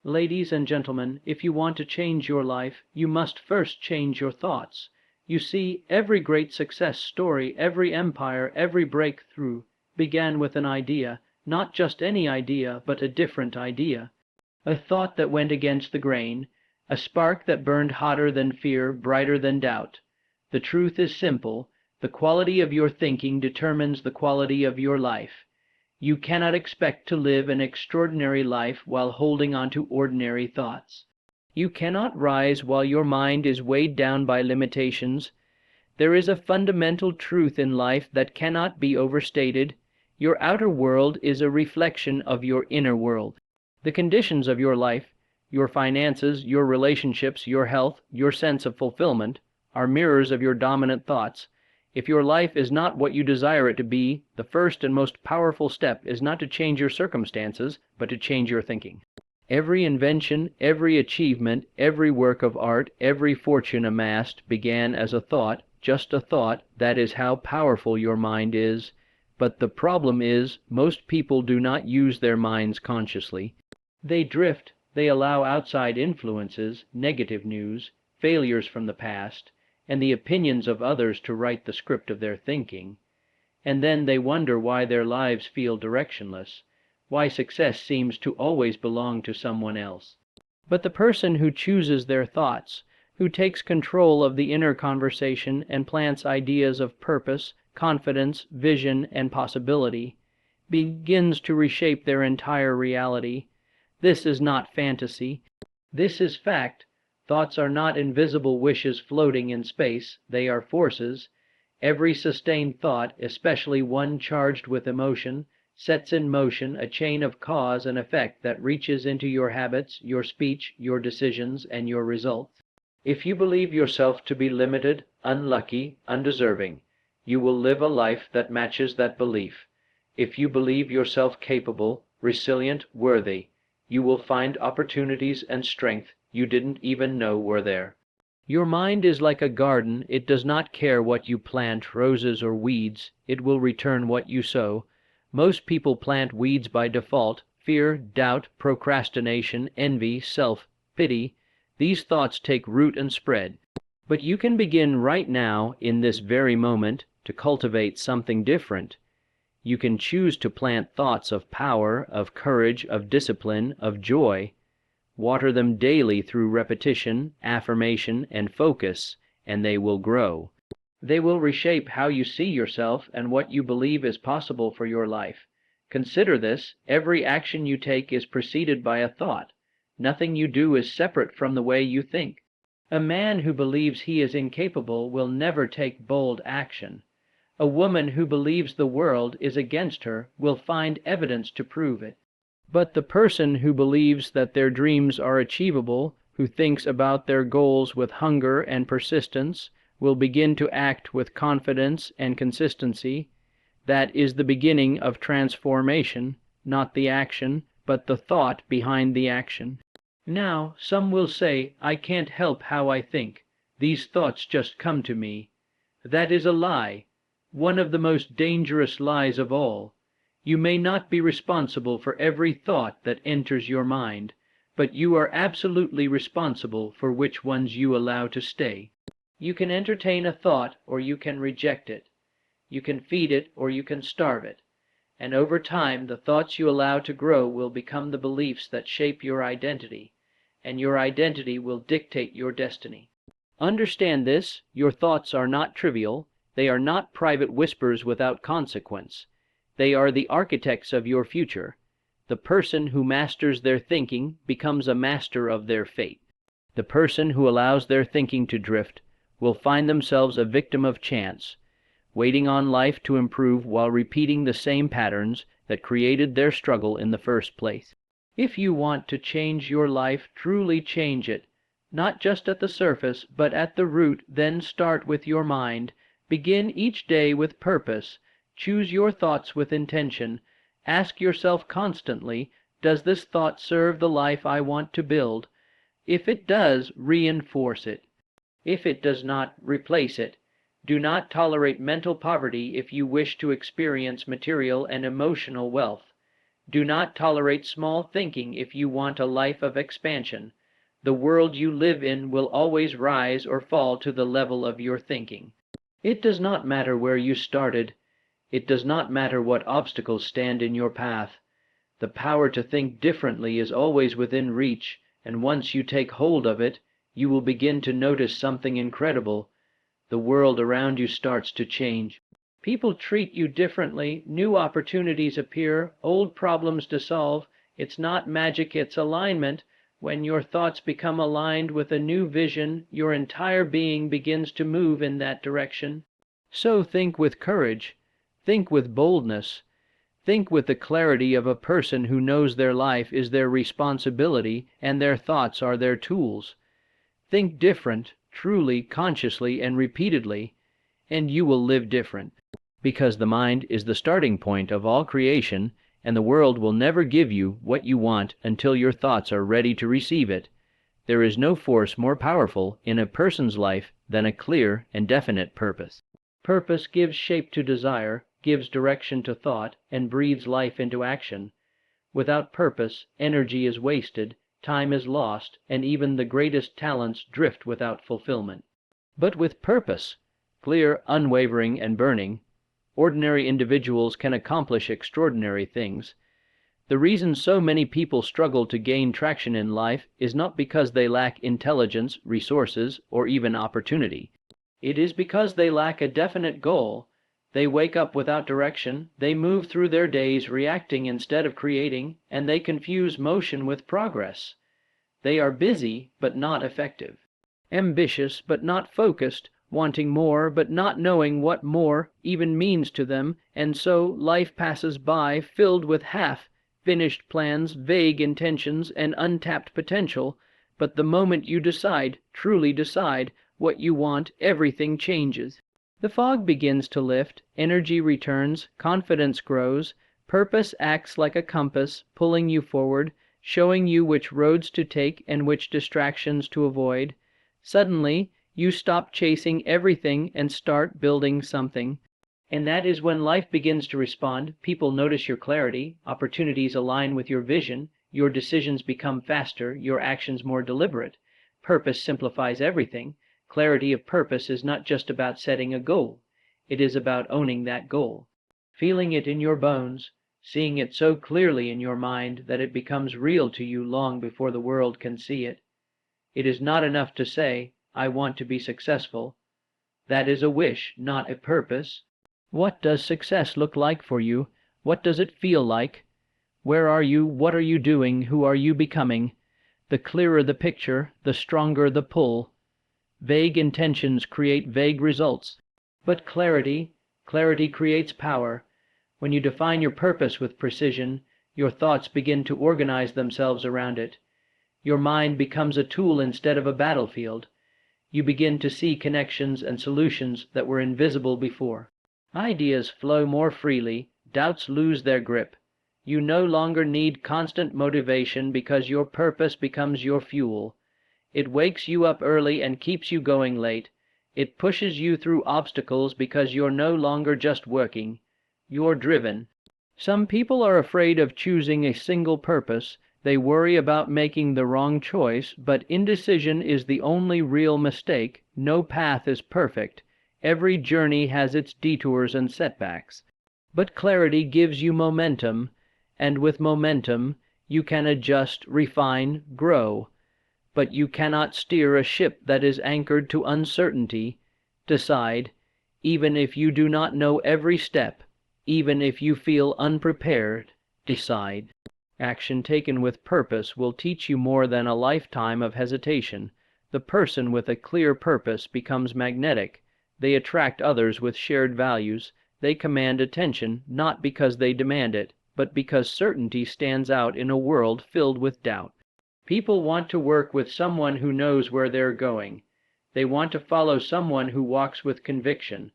Ladies and gentlemen, if you want to change your life, you must first change your thoughts. You see, every great success story, every empire, every breakthrough began with an idea, not just any idea, but a different idea. A thought that went against the grain, a spark that burned hotter than fear, brighter than doubt. The truth is simple. The quality of your thinking determines the quality of your life. You cannot expect to live an extraordinary life while holding on to ordinary thoughts. You cannot rise while your mind is weighed down by limitations. There is a fundamental truth in life that cannot be overstated. Your outer world is a reflection of your inner world. The conditions of your life, your finances, your relationships, your health, your sense of fulfillment, are mirrors of your dominant thoughts. If your life is not what you desire it to be, the first and most powerful step is not to change your circumstances, but to change your thinking. Every invention, every achievement, every work of art, every fortune amassed began as a thought, just a thought. That is how powerful your mind is. But the problem is, most people do not use their minds consciously. They drift, they allow outside influences, negative news, failures from the past, and the opinions of others to write the script of their thinking, and then they wonder why their lives feel directionless, why success seems to always belong to someone else. But the person who chooses their thoughts, who takes control of the inner conversation and plants ideas of purpose, confidence, vision, and possibility, begins to reshape their entire reality. This is not fantasy. This is fact. Thoughts are not invisible wishes floating in space, they are forces. Every sustained thought, especially one charged with emotion, sets in motion a chain of cause and effect that reaches into your habits, your speech, your decisions, and your results. If you believe yourself to be limited, unlucky, undeserving, you will live a life that matches that belief. If you believe yourself capable, resilient, worthy, you will find opportunities and strength you didn't even know were there. Your mind is like a garden. It does not care what you plant, roses or weeds. It will return what you sow. Most people plant weeds by default: fear, doubt, procrastination, envy, self-pity. These thoughts take root and spread. But you can begin right now, in this very moment, to cultivate something different. You can choose to plant thoughts of power, of courage, of discipline, of joy. Water them daily through repetition, affirmation, and focus, and they will grow. They will reshape how you see yourself and what you believe is possible for your life. Consider this: every action you take is preceded by a thought. Nothing you do is separate from the way you think. A man who believes he is incapable will never take bold action. A woman who believes the world is against her will find evidence to prove it. But the person who believes that their dreams are achievable, who thinks about their goals with hunger and persistence, will begin to act with confidence and consistency. That is the beginning of transformation, not the action, but the thought behind the action. Now, some will say, I can't help how I think. These thoughts just come to me. That is a lie, one of the most dangerous lies of all. You may not be responsible for every thought that enters your mind, but you are absolutely responsible for which ones you allow to stay. You can entertain a thought, or you can reject it. You can feed it, or you can starve it. And over time, the thoughts you allow to grow will become the beliefs that shape your identity, and your identity will dictate your destiny. Understand this: your thoughts are not trivial. They are not private whispers without consequence. They are the architects of your future. The person who masters their thinking becomes a master of their fate. The person who allows their thinking to drift will find themselves a victim of chance, waiting on life to improve while repeating the same patterns that created their struggle in the first place. If you want to change your life, truly change it, not just at the surface, but at the root, then start with your mind. Begin each day with purpose. Choose your thoughts with intention. Ask yourself constantly, does this thought serve the life I want to build? If it does, reinforce it. If it does not, replace it. Do not tolerate mental poverty if you wish to experience material and emotional wealth. Do not tolerate small thinking if you want a life of expansion. The world you live in will always rise or fall to the level of your thinking. It does not matter where you started. It does not matter what obstacles stand in your path. The power to think differently is always within reach, and once you take hold of it, you will begin to notice something incredible. The world around you starts to change. People treat you differently, new opportunities appear, old problems to solve. It's not magic, it's alignment. When your thoughts become aligned with a new vision, your entire being begins to move in that direction. So think with courage, think with boldness, think with the clarity of a person who knows their life is their responsibility and their thoughts are their tools. Think different, truly, consciously, and repeatedly, and you will live different. Because the mind is the starting point of all creation, and the world will never give you what you want until your thoughts are ready to receive it. There is no force more powerful in a person's life than a clear and definite purpose. Purpose gives shape to desire, gives direction to thought, and breathes life into action. Without purpose, energy is wasted, time is lost, and even the greatest talents drift without fulfillment. But with purpose, clear, unwavering, and burning, ordinary individuals can accomplish extraordinary things. The reason so many people struggle to gain traction in life is not because they lack intelligence, resources, or even opportunity. It is because they lack a definite goal. They wake up without direction, they move through their days reacting instead of creating, and they confuse motion with progress. They are busy but not effective, ambitious but not focused, wanting more but not knowing what more even means to them, and so life passes by filled with half-finished plans, vague intentions, and untapped potential. But the moment you decide, truly decide, what you want, everything changes. The fog begins to lift, energy returns, confidence grows, purpose acts like a compass, pulling you forward, showing you which roads to take and which distractions to avoid. Suddenly, you stop chasing everything and start building something. And that is when life begins to respond. People notice your clarity, opportunities align with your vision, your decisions become faster, your actions more deliberate. Purpose simplifies everything. Clarity of purpose is not just about setting a goal. It is about owning that goal, feeling it in your bones, seeing it so clearly in your mind that it becomes real to you long before the world can see it. It is not enough to say, I want to be successful. That is a wish, not a purpose. What does success look like for you? What does it feel like? Where are you? What are you doing? Who are you becoming? The clearer the picture, the stronger the pull. Vague intentions create vague results. But clarity creates power. When you define your purpose with precision, your thoughts begin to organize themselves around it. Your mind becomes a tool instead of a battlefield. You begin to see connections and solutions that were invisible before. Ideas flow more freely, doubts lose their grip. You no longer need constant motivation because your purpose becomes your fuel. It wakes you up early and keeps you going late. It pushes you through obstacles because you're no longer just working. You're driven. Some people are afraid of choosing a single purpose. They worry about making the wrong choice, but indecision is the only real mistake. No path is perfect. Every journey has its detours and setbacks. But clarity gives you momentum, and with momentum you can adjust, refine, grow. But you cannot steer a ship that is anchored to uncertainty. Decide, even if you do not know every step, even if you feel unprepared, decide. Action taken with purpose will teach you more than a lifetime of hesitation. The person with a clear purpose becomes magnetic. They attract others with shared values. They command attention not because they demand it, but because certainty stands out in a world filled with doubt. People want to work with someone who knows where they're going. They want to follow someone who walks with conviction.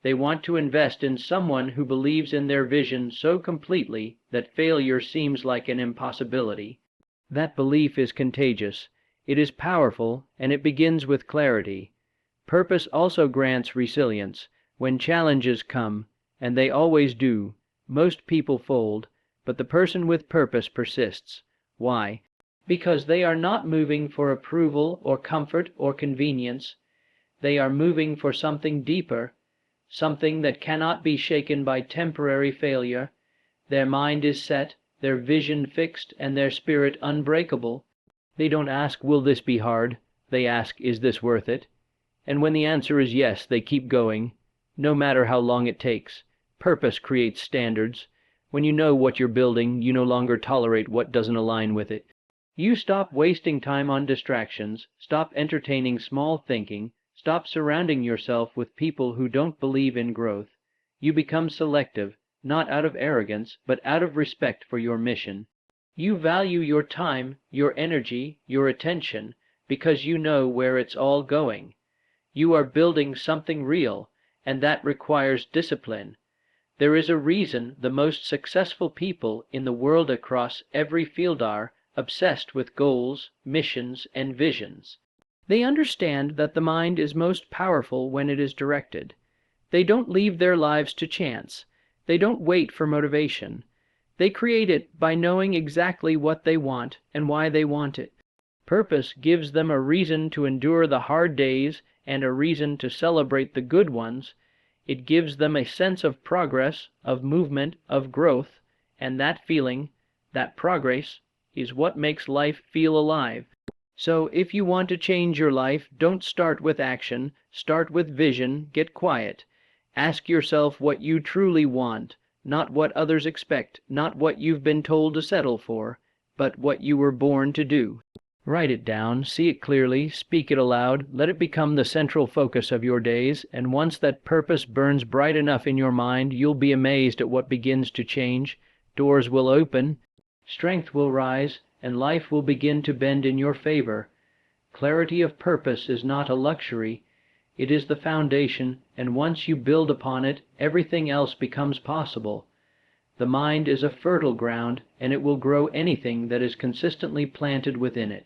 They want to invest in someone who believes in their vision so completely that failure seems like an impossibility. That belief is contagious. It is powerful, and it begins with clarity. Purpose also grants resilience. When challenges come, and they always do, most people fold. but the person with purpose persists. Why? Because they are not moving for approval or comfort or convenience. They are moving for something deeper, something that cannot be shaken by temporary failure. Their mind is set, their vision fixed, and their spirit unbreakable. They don't ask, will this be hard? They ask, is this worth it? And when the answer is yes, they keep going, no matter how long it takes. Purpose creates standards. When you know what you're building, you no longer tolerate what doesn't align with it. You stop wasting time on distractions, stop entertaining small thinking, stop surrounding yourself with people who don't believe in growth. You become selective, not out of arrogance, but out of respect for your mission. You value your time, your energy, your attention, because you know where it's all going. You are building something real, and that requires discipline. There is a reason the most successful people in the world across every field are obsessed with goals, missions, and visions. They understand that the mind is most powerful when it is directed. They don't leave their lives to chance. They don't wait for motivation. They create it by knowing exactly what they want and why they want it. Purpose gives them a reason to endure the hard days and a reason to celebrate the good ones. It gives them a sense of progress, of movement, of growth, and that feeling, that progress, is what makes life feel alive. So if you want to change your life, don't start with action, start with vision, get quiet. Ask yourself what you truly want, not what others expect, not what you've been told to settle for, but what you were born to do. Write it down, see it clearly, speak it aloud, let it become the central focus of your days, and once that purpose burns bright enough in your mind, you'll be amazed at what begins to change. Doors will open, strength will rise, and life will begin to bend in your favor. Clarity of purpose is not a luxury. It is the foundation, and once you build upon it, everything else becomes possible. The mind is a fertile ground, and it will grow anything that is consistently planted within it.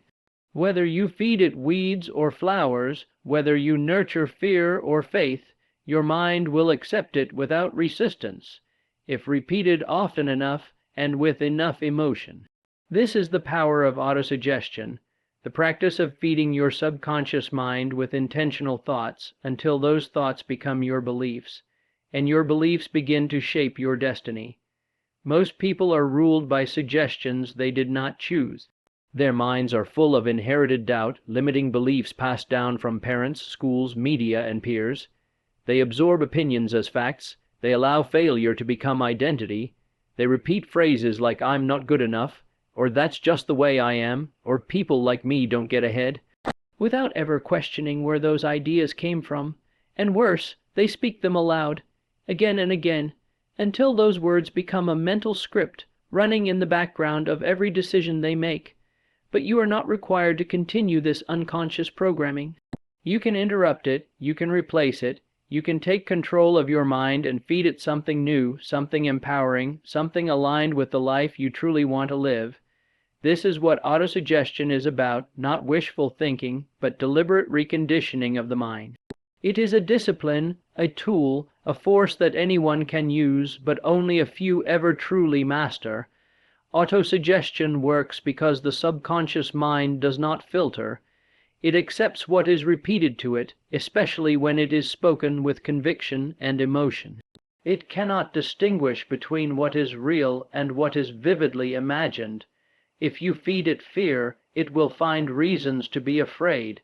Whether you feed it weeds or flowers, whether you nurture fear or faith, your mind will accept it without resistance, if repeated often enough and with enough emotion. This is the power of autosuggestion, the practice of feeding your subconscious mind with intentional thoughts until those thoughts become your beliefs, and your beliefs begin to shape your destiny. Most people are ruled by suggestions they did not choose. Their minds are full of inherited doubt, limiting beliefs passed down from parents, schools, media, and peers. They absorb opinions as facts. They allow failure to become identity. They repeat phrases like "I'm not good enough," or "that's just the way I am," or "people like me don't get ahead," without ever questioning where those ideas came from. And worse, they speak them aloud, again and again, until those words become a mental script running in the background of every decision they make. But you are not required to continue this unconscious programming. You can interrupt it, you can replace it, you can take control of your mind and feed it something new, something empowering, something aligned with the life you truly want to live. This is what autosuggestion is about, not wishful thinking, but deliberate reconditioning of the mind. It is a discipline, a tool, a force that anyone can use, but only a few ever truly master. Autosuggestion works because the subconscious mind does not filter. It accepts what is repeated to it, especially when it is spoken with conviction and emotion. It cannot distinguish between what is real and what is vividly imagined. If you feed it fear, it will find reasons to be afraid.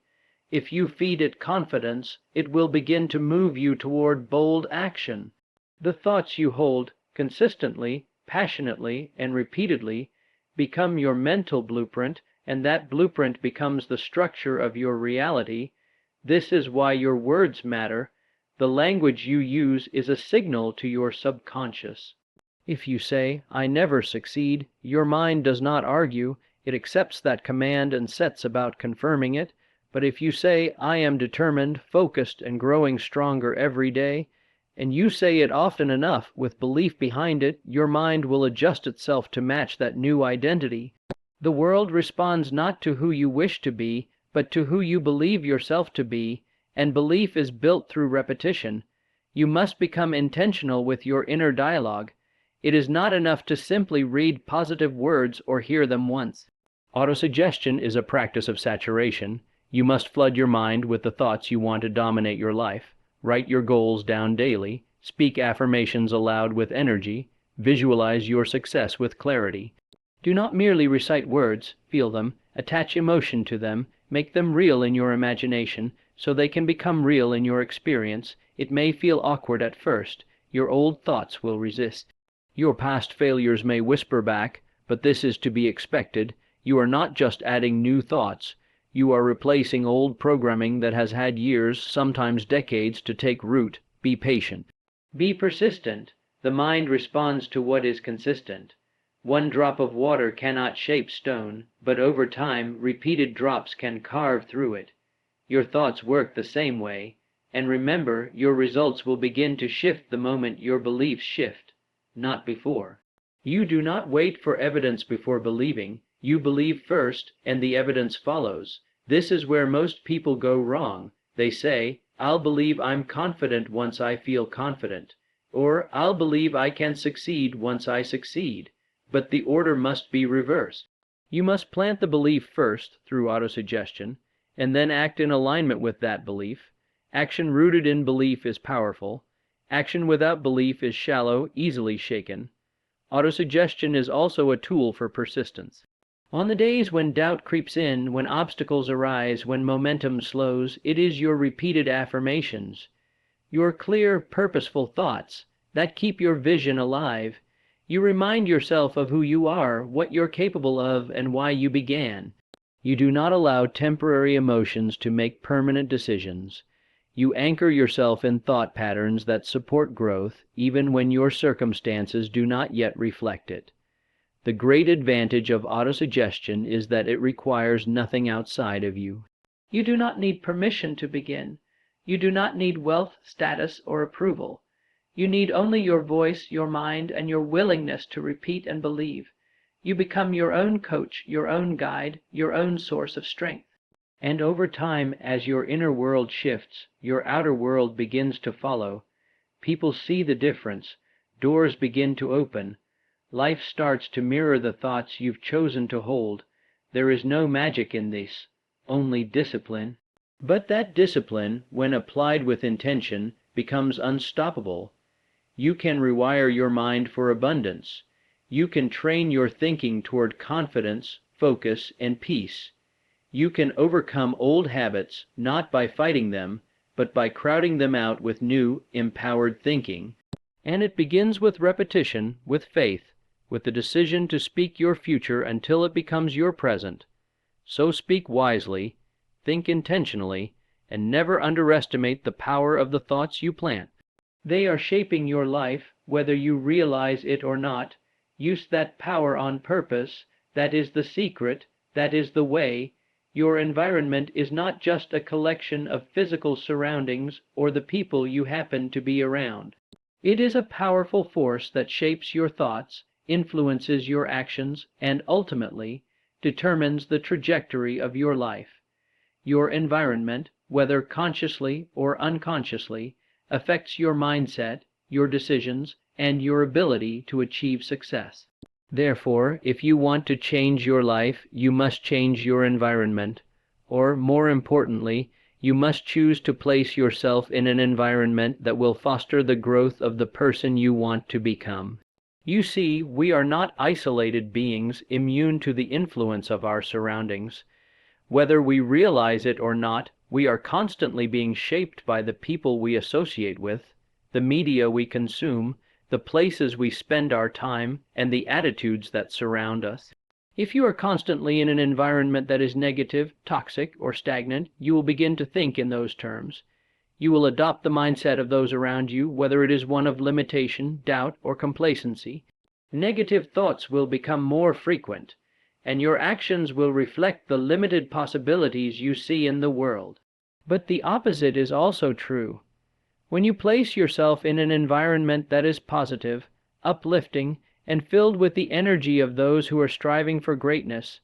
If you feed it confidence, it will begin to move you toward bold action. The thoughts you hold consistently, passionately, and repeatedly become your mental blueprint, and that blueprint becomes the structure of your reality. This is why your words matter. The language you use is a signal to your subconscious. If you say, "I never succeed," your mind does not argue. It accepts that command and sets about confirming it. But if you say, "I am determined, focused, and growing stronger every day," and you say it often enough with belief behind it, your mind will adjust itself to match that new identity. The world responds not to who you wish to be, but to who you believe yourself to be, and belief is built through repetition. You must become intentional with your inner dialogue. It is not enough to simply read positive words or hear them once. Autosuggestion is a practice of saturation. You must flood your mind with the thoughts you want to dominate your life, write your goals down daily, speak affirmations aloud with energy, visualize your success with clarity. Do not merely recite words, feel them, attach emotion to them, make them real in your imagination, so they can become real in your experience. It may feel awkward at first. Your old thoughts will resist. Your past failures may whisper back, but this is to be expected. You are not just adding new thoughts. You are replacing old programming that has had years, sometimes decades, to take root. Be patient. Be persistent. The mind responds to what is consistent. One drop of water cannot shape stone, but over time, repeated drops can carve through it. Your thoughts work the same way, and remember, your results will begin to shift the moment your beliefs shift, not before. You do not wait for evidence before believing. You believe first, and the evidence follows. This is where most people go wrong. They say, "I'll believe I'm confident once I feel confident," or "I'll believe I can succeed once I succeed." But the order must be reversed. You must plant the belief first through autosuggestion, and then act in alignment with that belief. Action rooted in belief is powerful. Action without belief is shallow, easily shaken. Autosuggestion is also a tool for persistence. On the days when doubt creeps in, when obstacles arise, when momentum slows, it is your repeated affirmations, your clear, purposeful thoughts, that keep your vision alive. You remind yourself of who you are, what you're capable of, and why you began. You do not allow temporary emotions to make permanent decisions. You anchor yourself in thought patterns that support growth, even when your circumstances do not yet reflect it. The great advantage of autosuggestion is that it requires nothing outside of you. You do not need permission to begin. You do not need wealth, status, or approval. You need only your voice, your mind, and your willingness to repeat and believe. You become your own coach, your own guide, your own source of strength. And over time, as your inner world shifts, your outer world begins to follow. People see the difference. Doors begin to open. Life starts to mirror the thoughts you've chosen to hold. There is no magic in this, only discipline. But that discipline, when applied with intention, becomes unstoppable. You can rewire your mind for abundance. You can train your thinking toward confidence, focus, and peace. You can overcome old habits not by fighting them, but by crowding them out with new, empowered thinking. And it begins with repetition, with faith, with the decision to speak your future until it becomes your present. So speak wisely, think intentionally, and never underestimate the power of the thoughts you plant. They are shaping your life, whether you realize it or not. Use that power on purpose. That is the secret. That is the way. Your environment is not just a collection of physical surroundings or the people you happen to be around. It is a powerful force that shapes your thoughts, influences your actions, and ultimately determines the trajectory of your life. Your environment, whether consciously or unconsciously, affects your mindset, your decisions, and your ability to achieve success. Therefore, if you want to change your life, you must change your environment, or, more importantly, you must choose to place yourself in an environment that will foster the growth of the person you want to become. You see, we are not isolated beings immune to the influence of our surroundings. Whether we realize it or not, we are constantly being shaped by the people we associate with, the media we consume, the places we spend our time, and the attitudes that surround us. If you are constantly in an environment that is negative, toxic, or stagnant, you will begin to think in those terms. You will adopt the mindset of those around you, whether it is one of limitation, doubt, or complacency. Negative thoughts will become more frequent, and your actions will reflect the limited possibilities you see in the world. But the opposite is also true. When you place yourself in an environment that is positive, uplifting, and filled with the energy of those who are striving for greatness,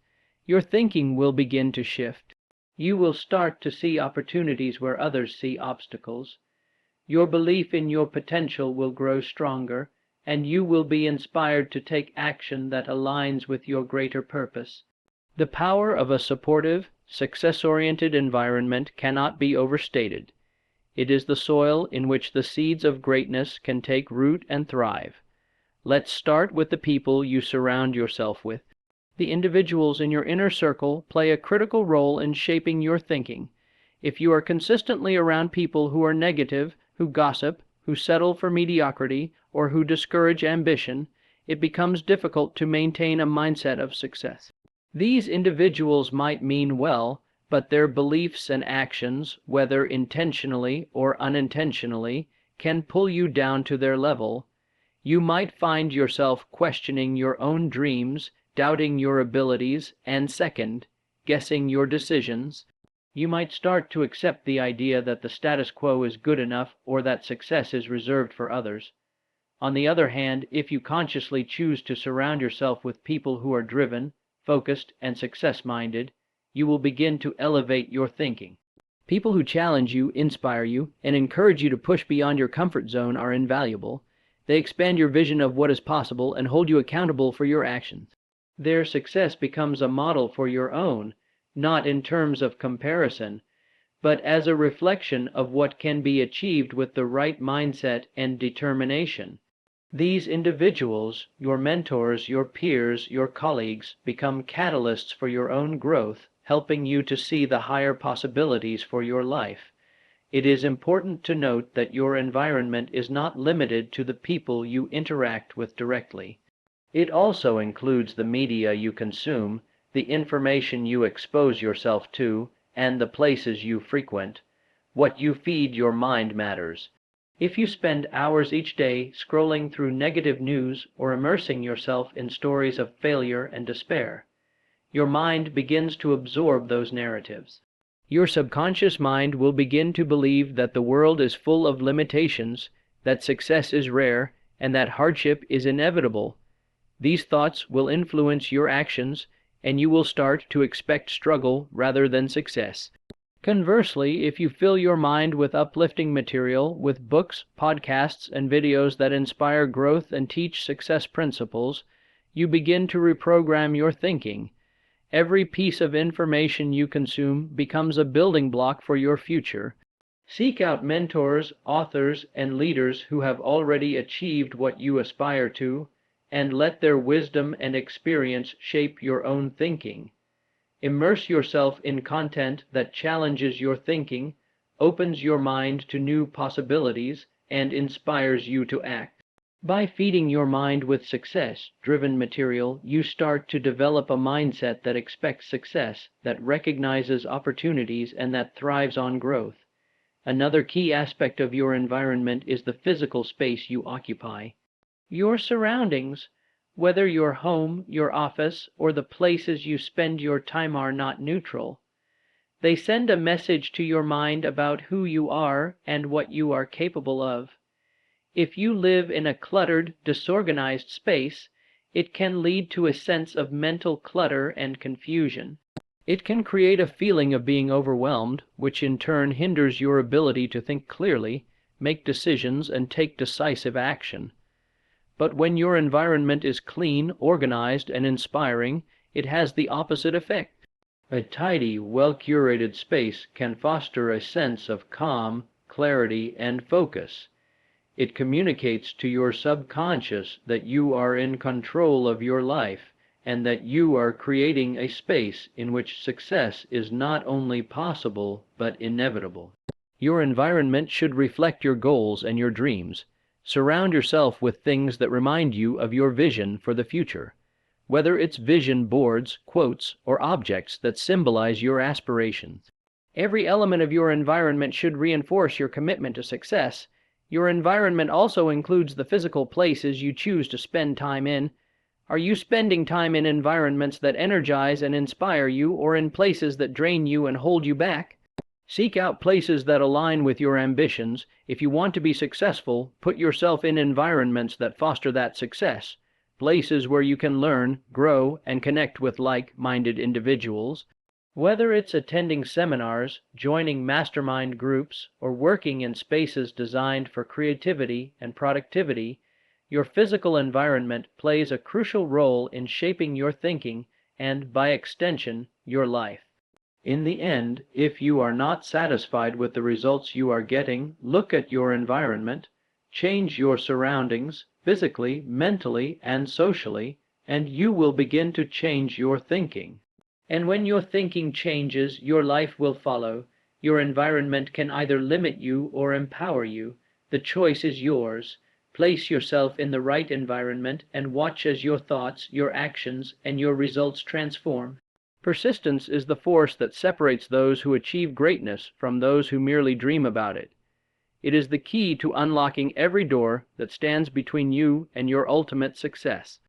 your thinking will begin to shift. You will start to see opportunities where others see obstacles. Your belief in your potential will grow stronger, and you will be inspired to take action that aligns with your greater purpose. The power of a supportive, success-oriented environment cannot be overstated. It is the soil in which the seeds of greatness can take root and thrive. Let's start with the people you surround yourself with. The individuals in your inner circle play a critical role in shaping your thinking. If you are consistently around people who are negative, who gossip, who settle for mediocrity, or who discourage ambition, it becomes difficult to maintain a mindset of success. These individuals might mean well, but their beliefs and actions, whether intentionally or unintentionally, can pull you down to their level. You might find yourself questioning your own dreams, doubting your abilities, and second, guessing your decisions. You might start to accept the idea that the status quo is good enough or that success is reserved for others. On the other hand, if you consciously choose to surround yourself with people who are driven, focused, and success-minded, you will begin to elevate your thinking. People who challenge you, inspire you, and encourage you to push beyond your comfort zone are invaluable. They expand your vision of what is possible and hold you accountable for your actions. Their success becomes a model for your own, not in terms of comparison, but as a reflection of what can be achieved with the right mindset and determination. These individuals, your mentors, your peers, your colleagues, become catalysts for your own growth, helping you to see the higher possibilities for your life. It is important to note that your environment is not limited to the people you interact with directly. It also includes the media you consume, the information you expose yourself to, and the places you frequent. What you feed your mind matters. If you spend hours each day scrolling through negative news or immersing yourself in stories of failure and despair, your mind begins to absorb those narratives. Your subconscious mind will begin to believe that the world is full of limitations, that success is rare, and that hardship is inevitable. These thoughts will influence your actions, and you will start to expect struggle rather than success. Conversely, if you fill your mind with uplifting material, with books, podcasts, and videos that inspire growth and teach success principles, you begin to reprogram your thinking. Every piece of information you consume becomes a building block for your future. Seek out mentors, authors, and leaders who have already achieved what you aspire to, and let their wisdom and experience shape your own thinking. Immerse yourself in content that challenges your thinking, opens your mind to new possibilities, and inspires you to act. By feeding your mind with success-driven material, you start to develop a mindset that expects success, that recognizes opportunities, and that thrives on growth. Another key aspect of your environment is the physical space you occupy. Your surroundings, whether your home, your office, or the places you spend your time, are not neutral. They send a message to your mind about who you are and what you are capable of. If you live in a cluttered, disorganized space, it can lead to a sense of mental clutter and confusion. It can create a feeling of being overwhelmed, which in turn hinders your ability to think clearly, make decisions, and take decisive action. But when your environment is clean, organized, and inspiring, it has the opposite effect. A tidy, well-curated space can foster a sense of calm, clarity, and focus. It communicates to your subconscious that you are in control of your life and that you are creating a space in which success is not only possible but inevitable. Your environment should reflect your goals and your dreams. Surround yourself with things that remind you of your vision for the future, whether it's vision boards, quotes, or objects that symbolize your aspirations. Every element of your environment should reinforce your commitment to success. Your environment also includes the physical places you choose to spend time in. Are you spending time in environments that energize and inspire you, or in places that drain you and hold you back? Seek out places that align with your ambitions. If you want to be successful, put yourself in environments that foster that success, places where you can learn, grow, and connect with like-minded individuals. Whether it's attending seminars, joining mastermind groups, or working in spaces designed for creativity and productivity, Your physical environment plays a crucial role in shaping your thinking and, by extension, your life. In the end, if you are not satisfied with the results you are getting, look at your environment, change your surroundings, physically, mentally, and socially, and you will begin to change your thinking. And when your thinking changes, your life will follow. Your environment can either limit you or empower you. The choice is yours. Place yourself in the right environment and watch as your thoughts, your actions, and your results transform. Persistence is the force that separates those who achieve greatness from those who merely dream about it. It is the key to unlocking every door that stands between you and your ultimate success.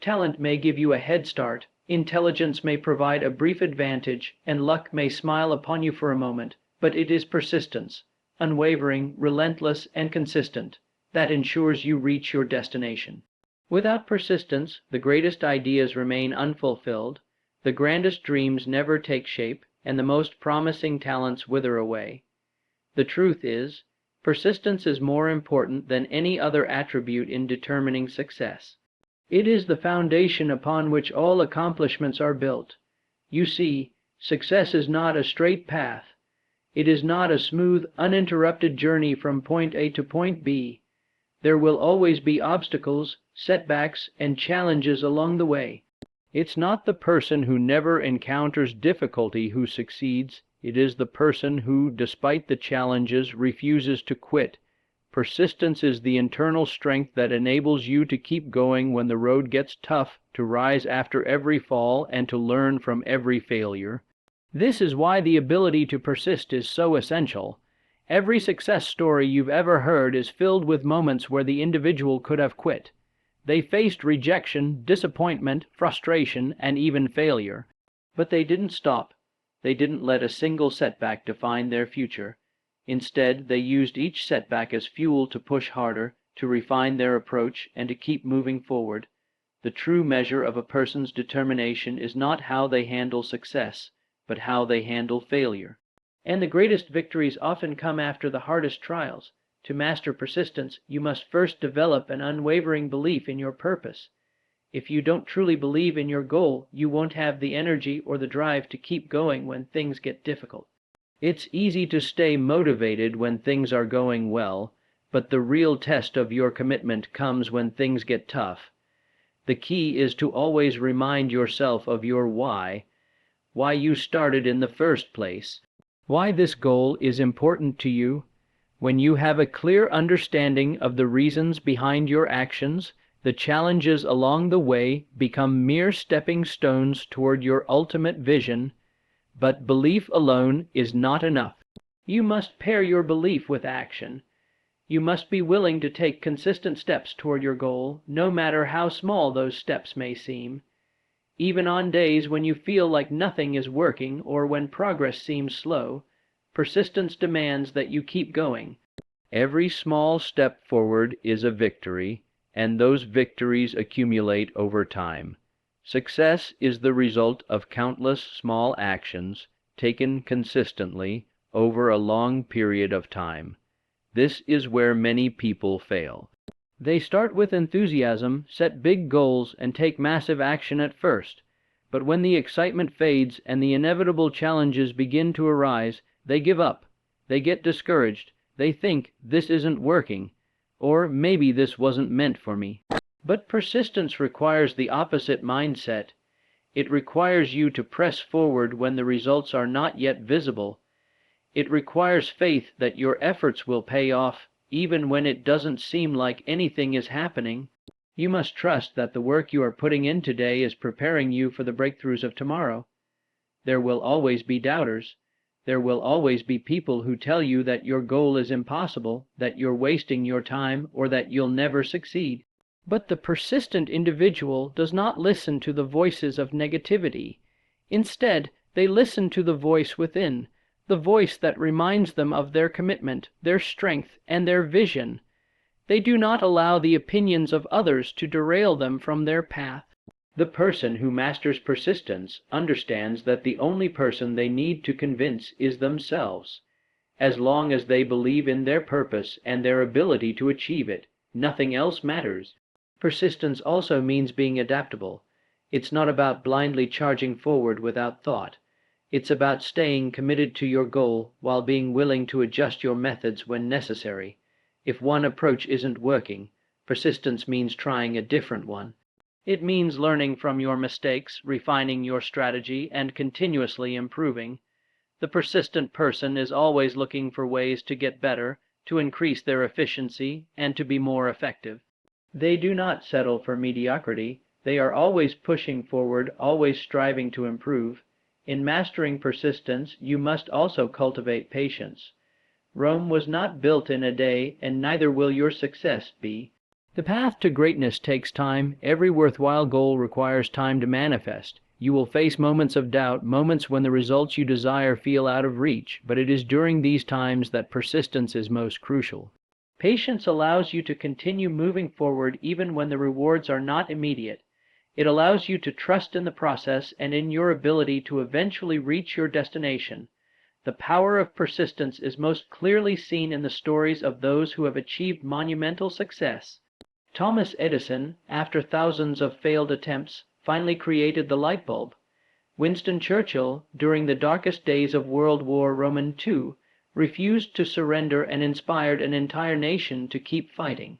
Talent may give you a head start, intelligence may provide a brief advantage, and luck may smile upon you for a moment, but it is persistence, unwavering, relentless, and consistent, that ensures you reach your destination. Without persistence, the greatest ideas remain unfulfilled, the grandest dreams never take shape, and the most promising talents wither away. The truth is, persistence is more important than any other attribute in determining success. It is the foundation upon which all accomplishments are built. You see, success is not a straight path. It is not a smooth, uninterrupted journey from point A to point B. There will always be obstacles, setbacks, and challenges along the way. It's not the person who never encounters difficulty who succeeds. It is the person who, despite the challenges, refuses to quit. Persistence is the internal strength that enables you to keep going when the road gets tough, to rise after every fall, and to learn from every failure. This is why the ability to persist is so essential. Every success story you've ever heard is filled with moments where the individual could have quit. They faced rejection, disappointment, frustration, and even failure. But they didn't stop. They didn't let a single setback define their future. Instead, they used each setback as fuel to push harder, to refine their approach, and to keep moving forward. The true measure of a person's determination is not how they handle success, but how they handle failure. And the greatest victories often come after the hardest trials. To master persistence, you must first develop an unwavering belief in your purpose. If you don't truly believe in your goal, you won't have the energy or the drive to keep going when things get difficult. It's easy to stay motivated when things are going well, but the real test of your commitment comes when things get tough. The key is to always remind yourself of your why you started in the first place, why this goal is important to you. When you have a clear understanding of the reasons behind your actions, the challenges along the way become mere stepping stones toward your ultimate vision. But belief alone is not enough. You must pair your belief with action. You must be willing to take consistent steps toward your goal, no matter how small those steps may seem. Even on days when you feel like nothing is working or when progress seems slow, persistence demands that you keep going. Every small step forward is a victory, and those victories accumulate over time. Success is the result of countless small actions taken consistently over a long period of time. This is where many people fail. They start with enthusiasm, set big goals, and take massive action at first. But when the excitement fades and the inevitable challenges begin to arise, they give up. They get discouraged. They think, this isn't working, or maybe this wasn't meant for me. But persistence requires the opposite mindset. It requires you to press forward when the results are not yet visible. It requires faith that your efforts will pay off, even when it doesn't seem like anything is happening. You must trust that the work you are putting in today is preparing you for the breakthroughs of tomorrow. There will always be doubters. There will always be people who tell you that your goal is impossible, that you're wasting your time, or that you'll never succeed. But the persistent individual does not listen to the voices of negativity. Instead, they listen to the voice within, the voice that reminds them of their commitment, their strength, and their vision. They do not allow the opinions of others to derail them from their path. The person who masters persistence understands that the only person they need to convince is themselves. As long as they believe in their purpose and their ability to achieve it, nothing else matters. Persistence also means being adaptable. It's not about blindly charging forward without thought. It's about staying committed to your goal while being willing to adjust your methods when necessary. If one approach isn't working, persistence means trying a different one. It means learning from your mistakes, refining your strategy, and continuously improving. The persistent person is always looking for ways to get better, to increase their efficiency, and to be more effective. They do not settle for mediocrity. They are always pushing forward, always striving to improve. In mastering persistence, you must also cultivate patience. Rome was not built in a day, and neither will your success be. The path to greatness takes time. Every worthwhile goal requires time to manifest. You will face moments of doubt, moments when the results you desire feel out of reach, but it is during these times that persistence is most crucial. Patience allows you to continue moving forward even when the rewards are not immediate. It allows you to trust in the process and in your ability to eventually reach your destination. The power of persistence is most clearly seen in the stories of those who have achieved monumental success. Thomas Edison, after thousands of failed attempts, finally created the light bulb. Winston Churchill, during the darkest days of World War II, refused to surrender and inspired an entire nation to keep fighting.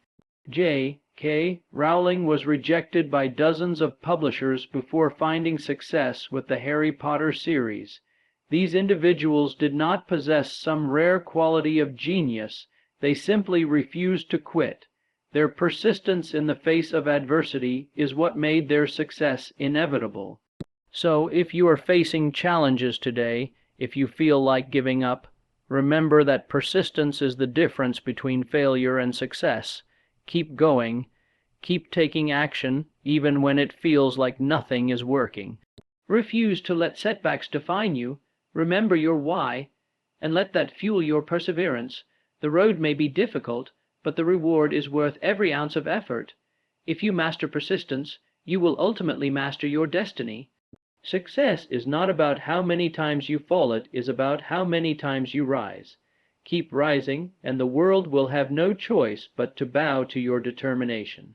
J.K. Rowling was rejected by dozens of publishers before finding success with the Harry Potter series. These individuals did not possess some rare quality of genius. They simply refused to quit. Their persistence in the face of adversity is what made their success inevitable. So, if you are facing challenges today, if you feel like giving up, remember that persistence is the difference between failure and success. Keep going. Keep taking action, even when it feels like nothing is working. Refuse to let setbacks define you. Remember your why, and let that fuel your perseverance. The road may be difficult, but the reward is worth every ounce of effort. If you master persistence, you will ultimately master your destiny. Success is not about how many times you fall, it is about how many times you rise. Keep rising, and the world will have no choice but to bow to your determination.